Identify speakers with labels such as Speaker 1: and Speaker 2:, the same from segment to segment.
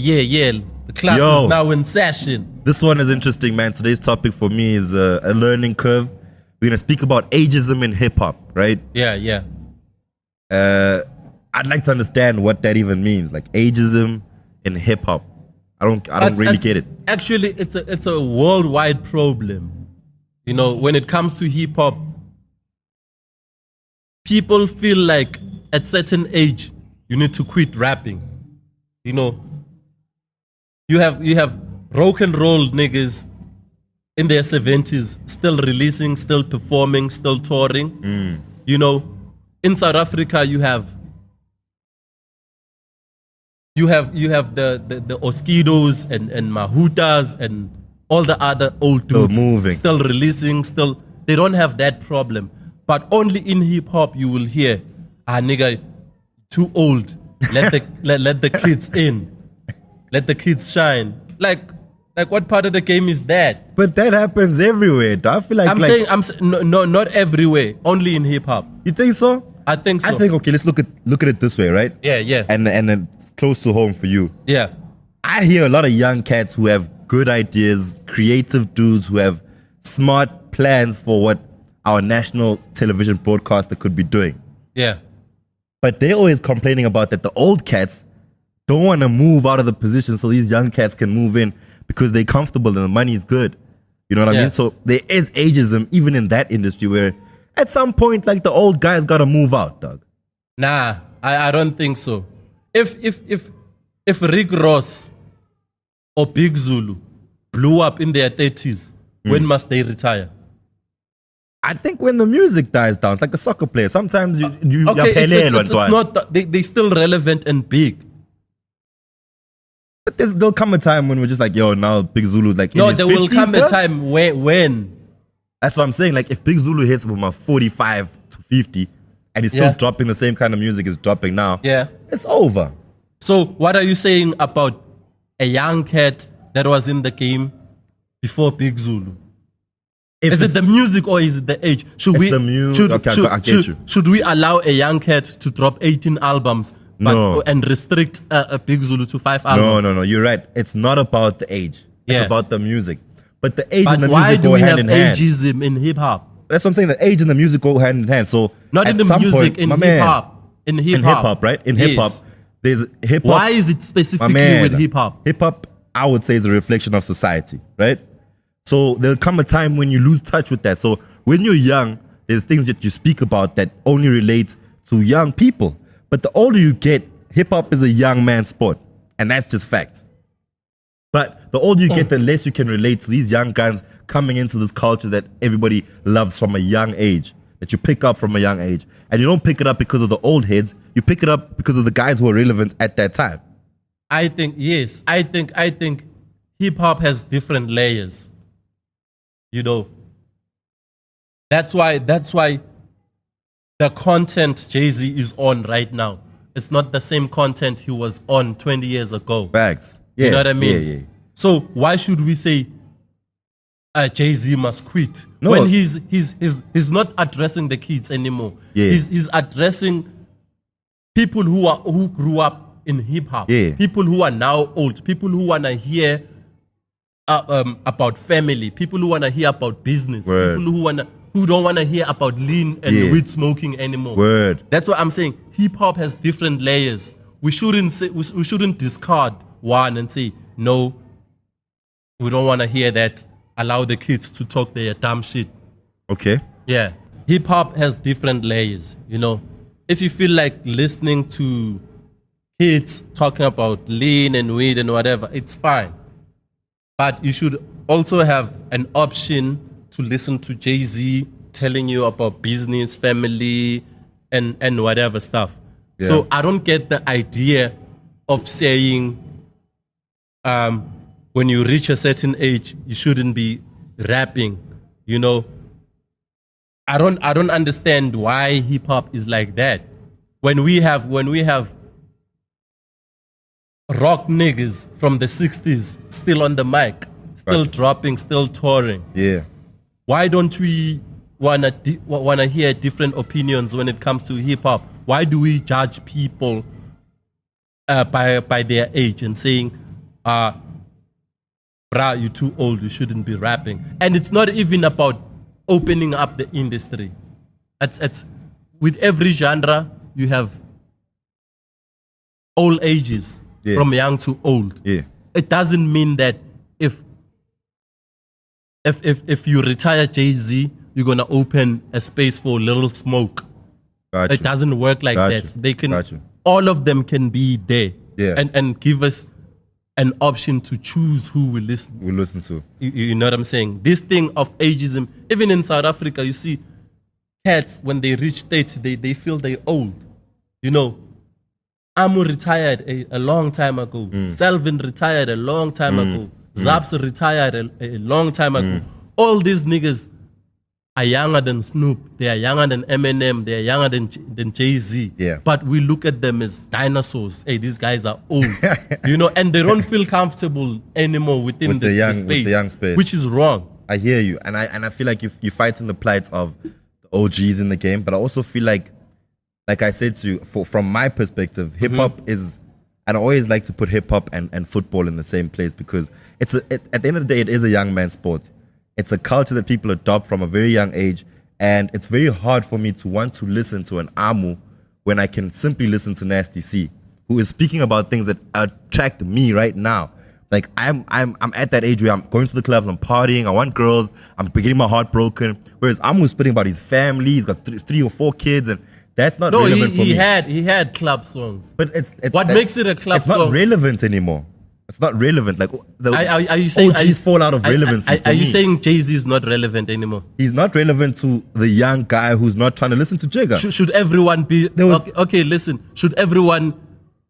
Speaker 1: Yeah. The class
Speaker 2: Yo.
Speaker 1: is now in session.
Speaker 2: This one is interesting, man. Today's topic for me is a learning curve. We're going to speak about ageism in hip hop, right?
Speaker 1: Yeah.
Speaker 2: I'd like to understand what that even means, like ageism in hip hop. I don't really get it.
Speaker 1: Actually, it's a worldwide problem. You know, when it comes to hip hop, people feel like at certain age you need to quit rapping. You know, you have rock and roll niggas in their 70s still releasing, still performing, still touring. You know, in South Africa you have the Oskidos and Mahutas and all the other old dudes still releasing, they don't have that problem. But only in hip hop you will hear, nigga, too old. Let the kids in. Let the kids shine. Like what part of the game is that?
Speaker 2: But that happens everywhere. I feel like
Speaker 1: I'm saying no, not everywhere. Only in hip hop.
Speaker 2: You think so?
Speaker 1: I think so.
Speaker 2: I think okay. Let's look at it this way, right?
Speaker 1: Yeah.
Speaker 2: And it's close to home for you.
Speaker 1: Yeah.
Speaker 2: I hear a lot of young cats who have good ideas, creative dudes who have smart plans for what our national television broadcaster could be doing.
Speaker 1: Yeah.
Speaker 2: But they're always complaining about that the old cats don't want to move out of the position so these young cats can move in because they're comfortable and the money's good. You know what I mean? So there is ageism even in that industry where at some point, like, the old guys got to move out, dog.
Speaker 1: Nah, I don't think so. If Rick Ross or Big Zulu blew up in their 30s, when must they retire?
Speaker 2: I think when the music dies down, it's like a soccer player. Sometimes you
Speaker 1: okay, it's not they still relevant and big.
Speaker 2: But there'll come a time when we're just like, yo, now Big Zulu's like,
Speaker 1: no, there will come a time when.
Speaker 2: That's what I'm saying. Like, if Big Zulu hits from a 45 to 50 and he's still dropping the same kind of music he's dropping now, it's over.
Speaker 1: So what are you saying about a young cat that was in the game before Big Zulu? Is it the music or is it the age? Should we?
Speaker 2: The music. I get you.
Speaker 1: Should we allow a young cat to drop 18 albums and restrict a Big Zulu to 5 albums?
Speaker 2: No. You're right. It's not about the age. It's about the music. But the age and the
Speaker 1: why
Speaker 2: music
Speaker 1: do
Speaker 2: go
Speaker 1: we
Speaker 2: hand
Speaker 1: have
Speaker 2: in hand.
Speaker 1: ageism in hip hop?
Speaker 2: That's what I'm saying. The age and the music go hand in hand. So
Speaker 1: not in the music, in hip hop. In hip
Speaker 2: hop, right? In hip hop, there's hip hop.
Speaker 1: Why is it specifically with hip hop?
Speaker 2: Hip hop, I would say, is a reflection of society, right? So there'll come a time when you lose touch with that. So when you're young, there's things that you speak about that only relate to young people. But the older you get, hip hop is a young man's sport, and that's just facts. But the older you get, the less you can relate to these young guys coming into this culture that everybody loves from a young age, that you pick up from a young age. And you don't pick it up because of the old heads, you pick it up because of the guys who are relevant at that time.
Speaker 1: I think hip hop has different layers. You know, that's why the content Jay-Z is on right now, it's not the same content he was on 20 years ago.
Speaker 2: Facts. Yeah,
Speaker 1: you know what I mean?
Speaker 2: Yeah.
Speaker 1: So why should we say Jay-Z must quit when he's not addressing the kids anymore? He's addressing people who grew up in hip hop. People who are now old. People who wanna hear about family. People who wanna hear about business. People who don't wanna hear about lean and weed smoking anymore. That's what I'm saying. Hip hop has different layers. We shouldn't discard one and say no. We don't want to hear that. Allow the kids to talk their dumb shit.
Speaker 2: Okay.
Speaker 1: Yeah. Hip hop has different layers, you know. If you feel like listening to kids talking about lean and weed and whatever, it's fine. But you should also have an option to listen to Jay-Z telling you about business, family, and whatever stuff. Yeah. So I don't get the idea of saying when you reach a certain age, you shouldn't be rapping, you know. I don't understand why hip hop is like that. When we have rock niggas from the 60s still on the mic, still dropping, still touring.
Speaker 2: Yeah.
Speaker 1: Why don't we wanna hear different opinions when it comes to hip hop? Why do we judge people by their age and saying bruh, you're too old, you shouldn't be rapping. And it's not even about opening up the industry. It's with every genre, you have all ages, from young to old.
Speaker 2: Yeah.
Speaker 1: It doesn't mean that if you retire Jay-Z, you're gonna open a space for Little Smoke.
Speaker 2: Gotcha.
Speaker 1: It doesn't work like
Speaker 2: Gotcha.
Speaker 1: that. They can,
Speaker 2: Gotcha.
Speaker 1: all of them can be there,
Speaker 2: Yeah.
Speaker 1: and give us an option to choose who we listen.
Speaker 2: We listen to.
Speaker 1: You know what I'm saying? This thing of ageism, even in South Africa, you see cats when they reach 30, they feel they're old. You know, Amu retired a long time ago. Selvin retired a long time ago. Zaps retired a long time ago. All these niggas are younger than Snoop. They are younger than Eminem. They are younger than Jay-Z.
Speaker 2: Yeah.
Speaker 1: But we look at them as dinosaurs. Hey, these guys are old. You know, and they don't feel comfortable anymore within
Speaker 2: With the young space.
Speaker 1: which is wrong.
Speaker 2: I hear you, and I feel like you fight in the plight of the OGs in the game, but I also feel like I said to you, from my perspective, hip hop is, and I always like to put hip hop and football in the same place because at the end of the day, it is a young man's sport. It's a culture that people adopt from a very young age, and it's very hard for me to want to listen to an Amu when I can simply listen to Nasty C, who is speaking about things that attract me right now. Like I'm at that age where I'm going to the clubs, I'm partying, I want girls, I'm getting my heart broken. Whereas Amu's spitting about his family, he's got 3 or 4 kids, and that's not relevant for me.
Speaker 1: He had club songs.
Speaker 2: But it's
Speaker 1: what makes it a club song?
Speaker 2: It's not relevant anymore. It's not relevant. Like
Speaker 1: are you saying
Speaker 2: OGs fall out of relevancy for
Speaker 1: Are you
Speaker 2: me.
Speaker 1: saying Jay-Z is not relevant anymore?
Speaker 2: He's not relevant to the young guy who's not trying to listen to Jigga.
Speaker 1: Should everyone be okay, listen. Should everyone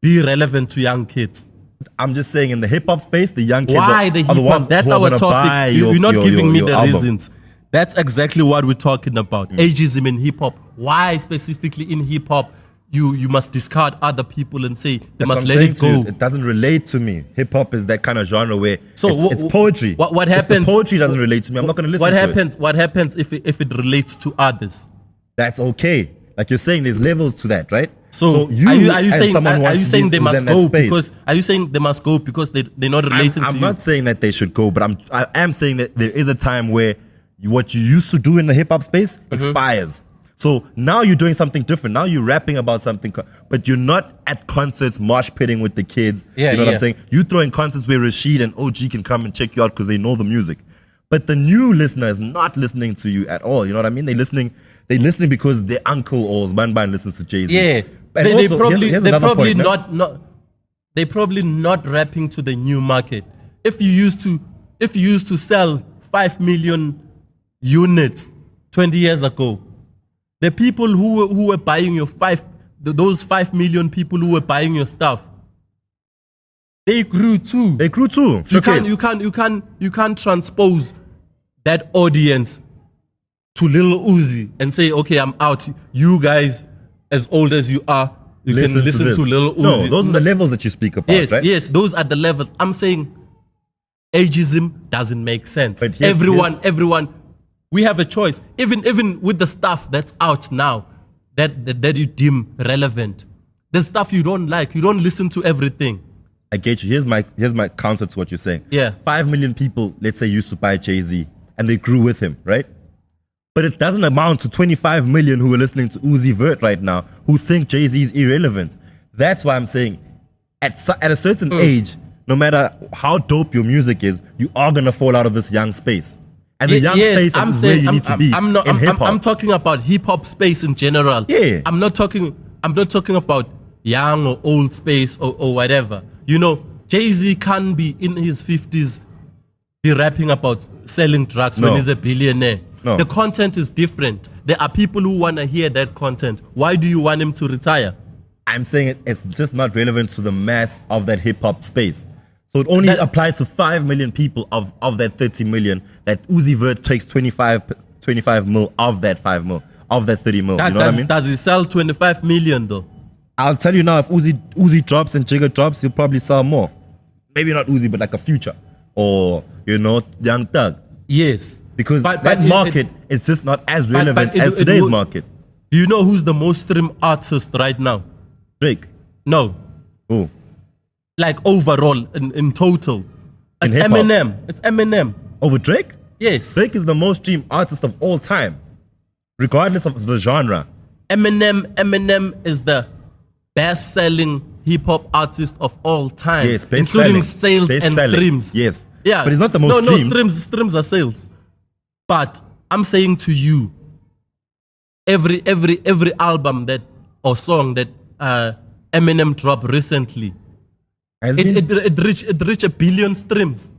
Speaker 1: be relevant to young kids?
Speaker 2: I'm just saying in the hip hop space, the young kids
Speaker 1: are the
Speaker 2: ones
Speaker 1: That's
Speaker 2: who are
Speaker 1: our
Speaker 2: gonna buy
Speaker 1: topic. You're not giving me the
Speaker 2: album.
Speaker 1: reasons. That's exactly what we're talking about. Ageism in hip hop. Why specifically in hip hop you must discard other people and say they must let it go?
Speaker 2: It doesn't relate to me. Hip hop is that kind of genre where it's poetry.
Speaker 1: What
Speaker 2: If
Speaker 1: happens?
Speaker 2: the poetry doesn't relate to me, I'm not going to listen to it.
Speaker 1: What happens if it relates to others?
Speaker 2: That's okay. Like you're saying, there's levels to that, right?
Speaker 1: So are you saying they must go because they're not relating to you?
Speaker 2: I'm not saying that they should go, but I am saying that there is a time where what you used to do in the hip hop space expires. So now you're doing something different. Now you're rapping about something, but you're not at concerts mosh pitting with the kids. You know what I'm saying? You throw in concerts where Rashid and OG can come and check you out because they know the music. But the new listener is not listening to you at all. You know what I mean? They're listening because their uncle or Banban listens to Jay-Z.
Speaker 1: Yeah. They're probably not rapping to the new market. If you used to sell 5 million units 20 years ago, the people who were buying those 5 million people who were buying your stuff, they grew too. You can't transpose that audience to Lil Uzi and say, okay, I'm out. You guys, as old as you are, you can listen to Lil Uzi.
Speaker 2: No, those are the levels that you speak about, right?
Speaker 1: Yes, those are the levels. I'm saying ageism doesn't make sense. But everyone, we have a choice. Even with the stuff that's out now, that you deem relevant, the stuff you don't like, you don't listen to everything.
Speaker 2: I get you. Here's my counter to what you're saying.
Speaker 1: Yeah.
Speaker 2: 5 million people, let's say, used to buy Jay-Z, and they grew with him, right? But it doesn't amount to 25 million who are listening to Uzi Vert right now, who think Jay-Z is irrelevant. That's why I'm saying, at a certain age, no matter how dope your music is, you are gonna fall out of this young space. And the young space is where you need to be in hip-hop.
Speaker 1: I'm talking about hip-hop space in general.
Speaker 2: Yeah.
Speaker 1: I'm not talking about young or old space or whatever. You know, Jay-Z can't be in his 50s be rapping about selling drugs when he's a billionaire.
Speaker 2: No.
Speaker 1: The content is different. There are people who want to hear that content. Why do you want him to retire?
Speaker 2: I'm saying it's just not relevant to the mass of that hip-hop space. So it only applies to 5 million people of that 30 million, that Uzi Vert takes 25 mil of that 5 mil, of that 30 mil. You know what I mean?
Speaker 1: Does he sell 25 million though?
Speaker 2: I'll tell you now, if Uzi drops and Jigga drops, he'll probably sell more. Maybe not Uzi, but like a Future or, Young Thug.
Speaker 1: Yes.
Speaker 2: Because that market is just not as relevant as today's market.
Speaker 1: Do you know who's the most streamed artist right now?
Speaker 2: Drake.
Speaker 1: No.
Speaker 2: Who?
Speaker 1: Like overall, in total. It's
Speaker 2: hip-hop?
Speaker 1: Eminem. It's Eminem.
Speaker 2: Over Drake?
Speaker 1: Yes.
Speaker 2: Drake is the most streamed artist of all time, regardless of the genre.
Speaker 1: Eminem is the best-selling hip-hop artist of all time.
Speaker 2: Yes,
Speaker 1: including sales and streams.
Speaker 2: Yes.
Speaker 1: Yeah.
Speaker 2: But he's not the most streamed.
Speaker 1: No, streams are sales. But I'm saying to you, every album that or song that Eminem dropped recently, it reached 1 billion streams.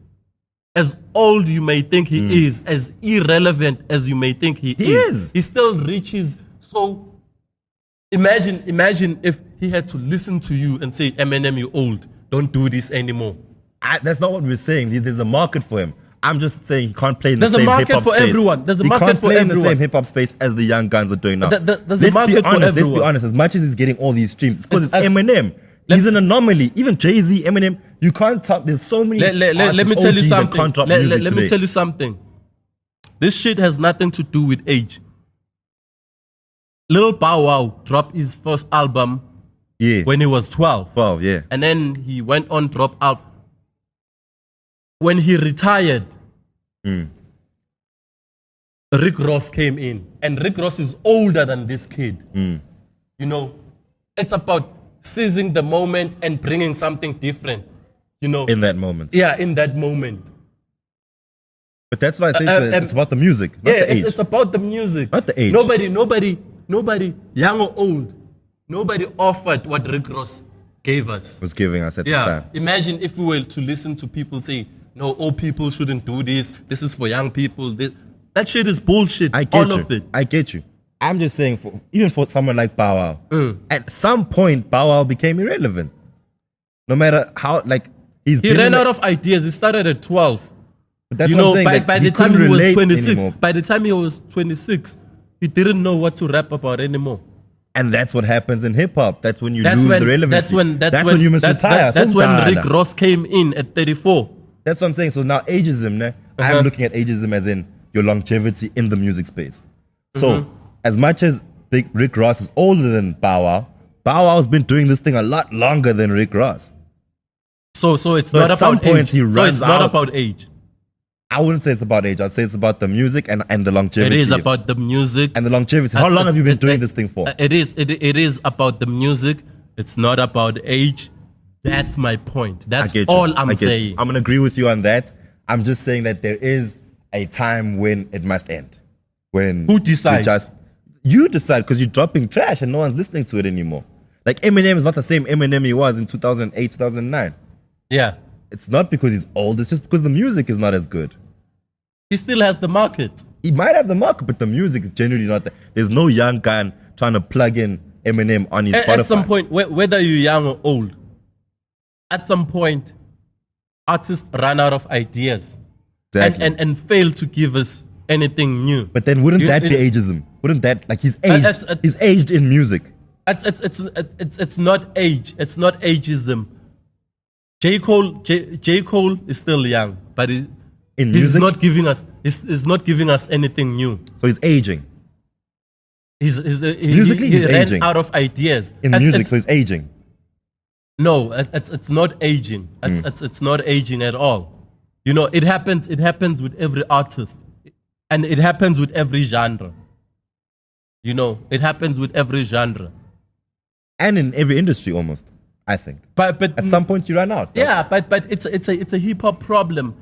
Speaker 1: As old you may think he is, as irrelevant as you may think he is, he still reaches. So imagine if he had to listen to you and say, Eminem, you're old, don't do this anymore.
Speaker 2: That's not what we're saying. There's a market for him. I'm just saying he can't play in the same hip-hop space.
Speaker 1: There's a market for everyone. There's a market for everyone. He can't play in the
Speaker 2: same hip-hop space as the young guns are doing now.
Speaker 1: There's a market for everyone.
Speaker 2: Let's be honest. As much as he's getting all these streams, it's because it's Eminem. He's an anomaly. Even Jay-Z, Eminem, you can't tell. There's so many
Speaker 1: let me tell you something.
Speaker 2: Let
Speaker 1: me tell you something. This shit has nothing to do with age. Lil Bow Wow dropped his first album when he was 12.
Speaker 2: 12, yeah.
Speaker 1: And then he went on drop out. When he retired, Rick Ross came in. And Rick Ross is older than this kid. You know, it's about seizing the moment and bringing something different. You know,
Speaker 2: in that moment.
Speaker 1: Yeah, in that moment.
Speaker 2: But that's why I say it's about the music, not the age.
Speaker 1: It's about the music.
Speaker 2: Not the age.
Speaker 1: Nobody, young or old, nobody offered what Rick Ross gave us.
Speaker 2: Was giving us at the time.
Speaker 1: Imagine if we were to listen to people say, no, old people shouldn't do this. This is for young people. That shit is bullshit.
Speaker 2: I get you. I'm just saying, even for someone like Bow Wow, at some point, Bow Wow became irrelevant. No matter how, he
Speaker 1: ran out of ideas. He started at 12.
Speaker 2: But that's what I'm saying.
Speaker 1: By the time he was 26, by the time he was 26, he didn't know what to rap about anymore.
Speaker 2: And that's what happens in hip hop. That's when you lose the relevancy. That's when you must retire.
Speaker 1: That's when Rick Ross came in at 34.
Speaker 2: That's what I'm saying. So now ageism, I'm looking at ageism as in your longevity in the music space. So as much as Rick Ross is older than Bow Wow, Bow Wow's been doing this thing a lot longer than Rick Ross.
Speaker 1: So it's not about age. So it's not about age.
Speaker 2: I wouldn't say it's about age. I'd say it's about the music and the longevity.
Speaker 1: It is about the music
Speaker 2: and the longevity. How long have you been doing this thing for?
Speaker 1: It is about the music. It's not about age. That's my point. That's all I'm saying.
Speaker 2: I'm gonna agree with you on that. I'm just saying that there is a time when it must end. When
Speaker 1: who decides?
Speaker 2: You decide, because you're dropping trash and no one's listening to it anymore. Like Eminem is not the same Eminem he was in 2008, 2009.
Speaker 1: Yeah.
Speaker 2: It's not because he's old. It's just because the music is not as good.
Speaker 1: He still has the market.
Speaker 2: He might have the market, but the music is generally not there. There's no young guy trying to plug in Eminem on his Spotify.
Speaker 1: At some point, whether you're young or old, at some point, artists run out of ideas.
Speaker 2: Exactly.
Speaker 1: And fail to give us anything new.
Speaker 2: But then wouldn't that be ageism? Wouldn't that, he's aged? He's aged in music.
Speaker 1: It's not age. It's not ageism. J. Cole is still young, but he's not giving us anything new.
Speaker 2: So he's aging.
Speaker 1: Musically, he's aging. Out of ideas
Speaker 2: in music. So he's aging.
Speaker 1: No, it's not aging. It's not aging at all. You know, it happens with every artist, and it happens with every genre. You know, it happens with every genre,
Speaker 2: and in every industry almost. I think, but at some point you run out.
Speaker 1: Yeah, but it's a hip hop problem.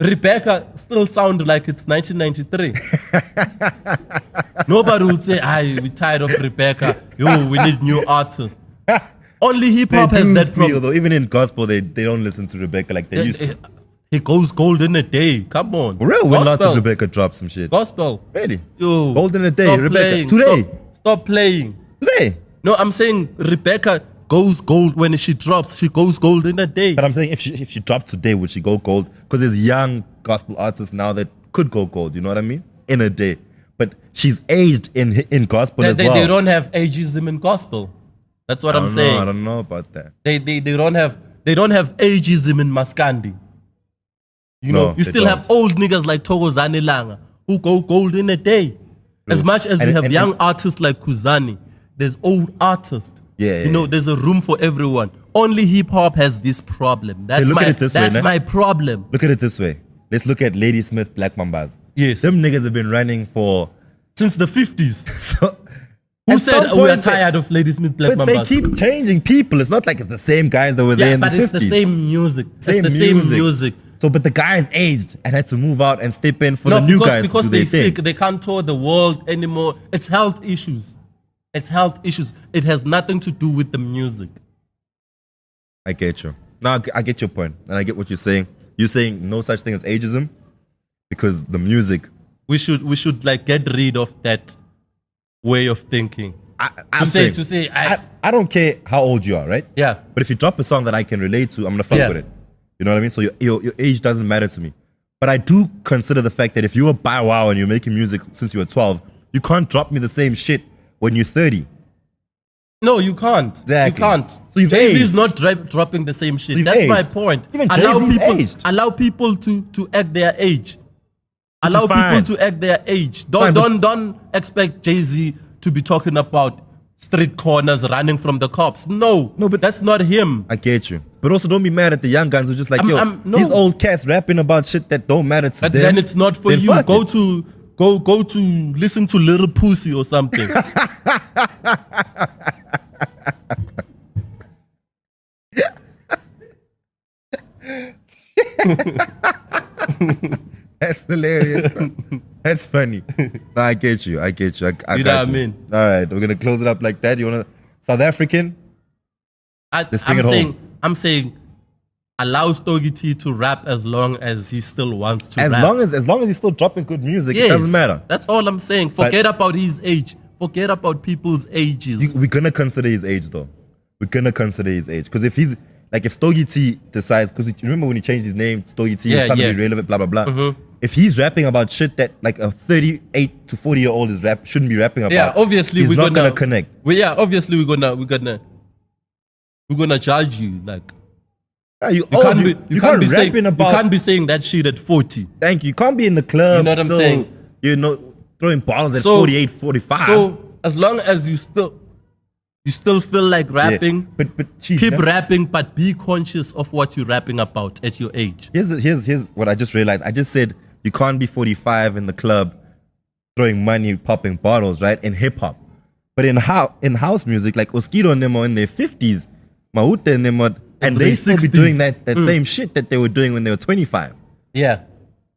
Speaker 1: Rebecca still sounds like it's 1993. Nobody will say, we're tired of Rebecca. Yo, we need new artists. Only hip hop has that problem.
Speaker 2: Though. Even in gospel, they don't listen to Rebecca like they used to.
Speaker 1: He goes gold in a day. Come on.
Speaker 2: For real? When last did Rebecca drop some shit?
Speaker 1: Gospel.
Speaker 2: Really?
Speaker 1: Yo,
Speaker 2: gold in a day. Rebecca. Today.
Speaker 1: Stop playing.
Speaker 2: Today.
Speaker 1: No, I'm saying Rebecca goes gold when she drops. She goes gold in a day.
Speaker 2: But I'm saying if she dropped today, would she go gold? Because there's young gospel artists now that could go gold. You know what I mean? In a day. But she's aged in gospel as well.
Speaker 1: They don't have ageism in gospel. That's what I'm saying.
Speaker 2: I don't know about that.
Speaker 1: They don't have ageism in Maskandi. You know, you still have old niggas like Thokozani Langa who go gold in a day. As much as you have young artists like Kuzani, there's old artists.
Speaker 2: Yeah,
Speaker 1: you know, there's a room for everyone. only hip hop has this problem. That's
Speaker 2: look
Speaker 1: my
Speaker 2: at it this way,
Speaker 1: that's
Speaker 2: nah.
Speaker 1: my problem.
Speaker 2: Look at it this way. Let's look at Lady Smith, Black Mambas.
Speaker 1: Yes.
Speaker 2: Them niggas have been running for...
Speaker 1: Since the 50s.
Speaker 2: So,
Speaker 1: Who
Speaker 2: at
Speaker 1: said
Speaker 2: some
Speaker 1: we are
Speaker 2: point
Speaker 1: tired of Lady Smith Black
Speaker 2: But
Speaker 1: Mambas?
Speaker 2: they keep changing people. It's not like it's the same guys that were there
Speaker 1: Yeah,
Speaker 2: in the
Speaker 1: but
Speaker 2: 50s.
Speaker 1: it's the same music.
Speaker 2: Same
Speaker 1: it's the same music.
Speaker 2: So, but the guys aged and had to move out and step in for the new guys.
Speaker 1: Because
Speaker 2: to do
Speaker 1: they're
Speaker 2: their thing.
Speaker 1: sick. They can't tour the world anymore. It's health issues. It's health issues. It has nothing to do with the music.
Speaker 2: I get you. Now I get your point, and I get what you're saying. You're saying no such thing as ageism because the music.
Speaker 1: We should like get rid of that way of thinking.
Speaker 2: I'm saying, I don't care how old you are, right?
Speaker 1: Yeah.
Speaker 2: But if you drop a song that I can relate to, I'm gonna fuck
Speaker 1: Yeah.
Speaker 2: with it. You know what I mean? So your age doesn't matter to me. But I do consider the fact that if you were Bow Wow and you're making music since you were 12, you can't drop me the same shit when you're 30.
Speaker 1: No, you can't.
Speaker 2: Exactly.
Speaker 1: You can't.
Speaker 2: So you've
Speaker 1: Jay-Z's
Speaker 2: aged.
Speaker 1: not dropping the same shit.
Speaker 2: You've
Speaker 1: That's my
Speaker 2: aged.
Speaker 1: point.
Speaker 2: Even Jay-Z's aged.
Speaker 1: Allow people to act their age.
Speaker 2: Which
Speaker 1: Allow
Speaker 2: is fine.
Speaker 1: people to act their age.
Speaker 2: Fine, but-
Speaker 1: Don't expect Jay-Z to be talking about street corners running from the cops. No,
Speaker 2: but-
Speaker 1: that's not him.
Speaker 2: I get you. But also don't be mad at the young guns who just like,
Speaker 1: No.
Speaker 2: these old cats rapping about shit that don't matter to
Speaker 1: But
Speaker 2: them.
Speaker 1: then it's not for
Speaker 2: Then
Speaker 1: you.
Speaker 2: fuck
Speaker 1: Go
Speaker 2: it.
Speaker 1: to listen to Little Pussy or something.
Speaker 2: That's hilarious. That's funny. No, I get you. I get you. I
Speaker 1: You
Speaker 2: got
Speaker 1: know what I mean?
Speaker 2: All right, we're gonna close it up like that. You wanna South African? Let's bring it home.
Speaker 1: I'm saying allow Stogie T to rap as long as he still wants to
Speaker 2: As
Speaker 1: rap.
Speaker 2: long as he's still dropping good music,
Speaker 1: Yes,
Speaker 2: it doesn't matter.
Speaker 1: That's all I'm saying. Forget about his age. Forget about people's ages.
Speaker 2: We're gonna consider his age though. We're gonna consider his age because if he's like if Stogie T decides, because you remember when he changed his name, Stogie T,
Speaker 1: Yeah,
Speaker 2: he's trying
Speaker 1: yeah.
Speaker 2: to be relevant, blah blah blah. If he's rapping about shit that like a 38 to 40-year-old shouldn't be rapping about,
Speaker 1: Yeah, obviously
Speaker 2: he's
Speaker 1: we're
Speaker 2: not gonna connect.
Speaker 1: Well, yeah, obviously we're gonna judge you. Like
Speaker 2: Yeah,
Speaker 1: you
Speaker 2: can't
Speaker 1: be saying that shit at 40.
Speaker 2: Thank you. You can't be in the club.
Speaker 1: You know what I'm
Speaker 2: still,
Speaker 1: saying?
Speaker 2: You know, throwing balls at
Speaker 1: So-
Speaker 2: 48, 45.
Speaker 1: So as long as you still feel like rapping,
Speaker 2: But Chief,
Speaker 1: keep
Speaker 2: now-
Speaker 1: rapping, but be conscious of what you're rapping about at your age.
Speaker 2: Here's what I just realized. I just said you can't be 45 in the club throwing money, popping bottles, right? In hip hop. But in house music, like Oskido and them are in their 50s, Mahuta and them are, and
Speaker 1: their
Speaker 2: they still be
Speaker 1: 60s.
Speaker 2: doing that same shit that they were doing when they were 25.
Speaker 1: Yeah.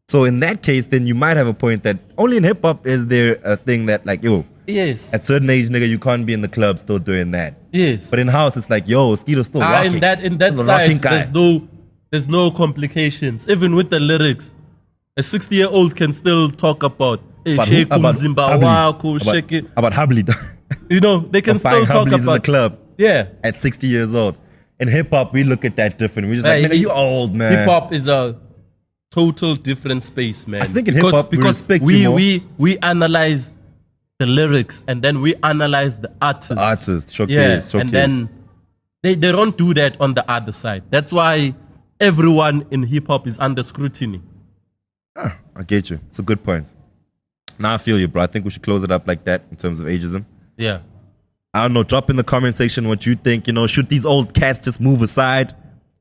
Speaker 2: So in that case, then you might have a point that only in hip hop is there a thing that like, yo,
Speaker 1: Yes.
Speaker 2: at certain age, nigga, you can't be in the club still doing that.
Speaker 1: Yes.
Speaker 2: But in house, it's like, yo, Skido's still rocking.
Speaker 1: In that
Speaker 2: Still a rocking
Speaker 1: side,
Speaker 2: guy.
Speaker 1: there's no complications. Even with the lyrics, a 60-year-old can still talk about hey,
Speaker 2: About
Speaker 1: shake
Speaker 2: who? About
Speaker 1: Zimbabwe,
Speaker 2: Habli.
Speaker 1: shake it.
Speaker 2: About Habli.
Speaker 1: You know, they can
Speaker 2: Buying
Speaker 1: still talk
Speaker 2: Hablis
Speaker 1: about
Speaker 2: in the club
Speaker 1: Yeah.
Speaker 2: at 60 years old. In hip hop, we look at that different. We just like, nigga, you old, man.
Speaker 1: Hip hop is a total different space, man.
Speaker 2: I think in hip-hop, we
Speaker 1: because
Speaker 2: respect you more.
Speaker 1: we analyze the lyrics and then we analyze the artist.
Speaker 2: Artist, showcase,
Speaker 1: Yeah,
Speaker 2: showcase.
Speaker 1: and then they don't do that on the other side. That's why everyone in hip hop is under scrutiny.
Speaker 2: I get you. It's a good point. Now I feel you, bro. I think we should close it up like that in terms of ageism.
Speaker 1: Yeah.
Speaker 2: I don't know. Drop in the comment section what you think. You know, should these old cats just move aside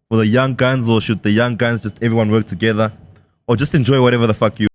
Speaker 2: for the young guns, or should the young guns just everyone work together, or just enjoy whatever the fuck you